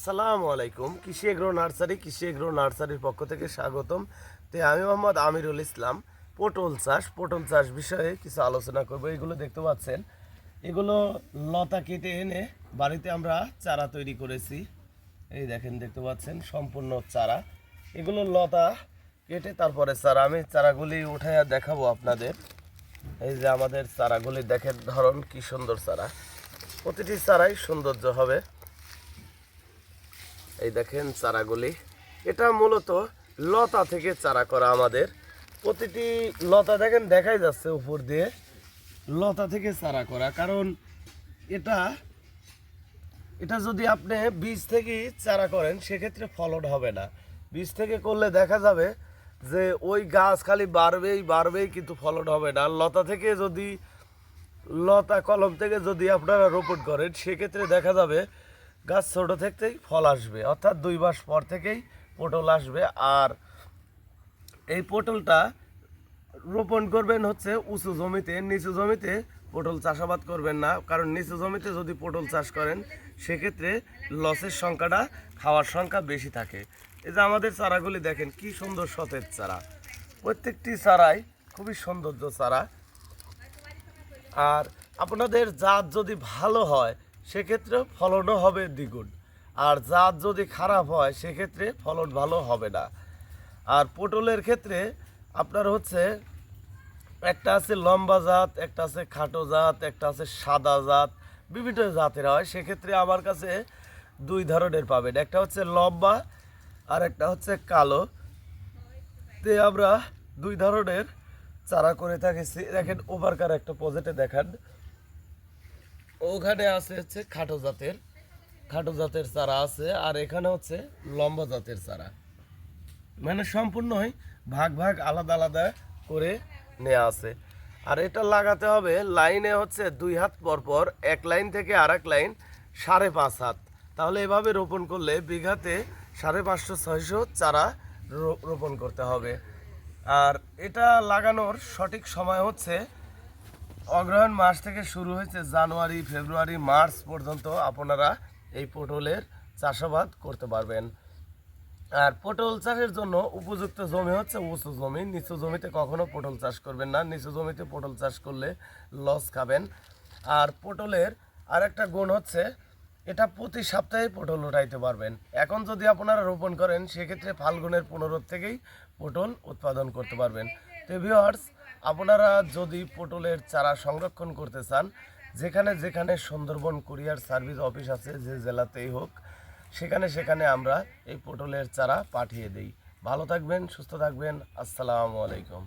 আসসালামু আলাইকুম। কৃষি এগ্রো নার্সারির পক্ষ থেকে স্বাগতম। আমি মোহাম্মদ আমিরুল ইসলাম। পটল চাষ বিষয়ে কিছু আলোচনা করব। এগুলো দেখতে পাচ্ছেন, এগুলো লতা কেটে এনে বাড়িতে আমরা চারা তৈরি করেছি। এই দেখেন, দেখতে পাচ্ছেন সম্পূর্ণ চারা। এগুলো লতা কেটে তারপরে চারা, আমি চারাগুলি উঠাইয়া দেখাবো আপনাদের। এই যে আমাদের চারাগুলি দেখেন, ধরন কি সুন্দর চারা, প্রতিটি চারাই সৌন্দর্য হবে। এই দেখেন চারাগুলি, এটা মূলত লতা থেকে চারা করা। আমাদের প্রতিটি লতা দেখেন, দেখাই যাচ্ছে উপর দিয়ে লতা থেকে চারা করা। কারণ এটা এটা যদি আপনি বীজ থেকে চারা করেন সেক্ষেত্রে ফলন হবে না। বীজ থেকে করলে দেখা যাবে যে ওই গাছ খালি বাড়বেই কিন্তু ফলন হবে না। লতা কলম থেকে যদি আপনারা রোপণ করেন সেক্ষেত্রে দেখা যাবে গাছ ছোটো থেকেই ফল আসবে, অর্থাৎ 2 মাস পর থেকেই পটল আসবে। আর এই পটলটা রোপণ করবেন হচ্ছে উঁচু জমিতে, নিচু জমিতে পটল চাষাবাদ করবেন না। কারণ নিচু জমিতে যদি পটল চাষ করেন সেক্ষেত্রে লসের সংখ্যাটা, খাওয়ার সংখ্যা বেশি থাকে। এই যে আমাদের চারাগুলি দেখেন কি সুন্দর সতেজ চারা, প্রত্যেকটি চারাই খুবই সৌন্দর্য চারা। আর আপনাদের জাত যদি ভালো হয় সেক্ষেত্রে ফলনও হবে দ্বিগুণ, আর জাত যদি খারাপ হয় সেক্ষেত্রে ফলন ভালো হবে না। আর পটলের ক্ষেত্রে আপনার হচ্ছে একটা আছে লম্বা জাত, একটা আছে খাটো জাত, একটা আছে সাদা জাত, বিভিন্ন জাতের হয়। সেক্ষেত্রে আমার কাছে 2 ধরনের পাবেন, একটা হচ্ছে লম্বা আর একটা হচ্ছে কালো। আমরা 2 ধরনের চারা করে থাকেছি। দেখেন ওভারকার একটা প্রজেক্টে দেখান, ওখানে আছে হচ্ছে খাটো জাতের চারা আছে, আর এখানে হচ্ছে লম্বা জাতের চারা। মানে সম্পূর্ণই ভাগ আলাদা আলাদা করে নেওয়া আছে। আর এটা লাগাতে হবে লাইনে হচ্ছে 2 হাত পর পর, এক লাইন থেকে আর এক লাইন 5.5 হাত। তাহলে এভাবে রোপণ করলে বিঘাতে 550-600 চারা রোপণ করতে হবে। আর এটা লাগানোর সঠিক সময় হচ্ছে অগ্রহায়ণ মাস থেকে শুরু হয়েছে, জানুয়ারি, ফেব্রুয়ারি, মার্চ পর্যন্ত আপনারা এই পটলের চাষাবাদ করতে পারবেন। আর পটল চাষের জন্য উপযুক্ত জমি হচ্ছে উঁচু জমি। নিচু জমিতে কখনো পটল চাষ করবেন না, নিচু জমিতে পটল চাষ করলে লস খাবেন। আর পটলের আরেকটা গুণ হচ্ছে এটা প্রতি সপ্তাহে পটল উঠাইতে পারবেন। এখন যদি আপনারা রোপণ করেন সেক্ষেত্রে ফাল্গুনের 15 থেকেই পটল উৎপাদন করতে পারবেন। তো ভিউয়ার্স, আপনারা যদি পটলের চারা সংরক্ষণ করতে চান, যেখানে যেখানে সুন্দরবন কুরিয়ার সার্ভিস অফিস আছে, যে জেলাতেই হোক, সেখানে আমরা এই পটলের চারা পাঠিয়ে দিই। ভালো থাকবেন, সুস্থ থাকবেন। আসসালামু আলাইকুম।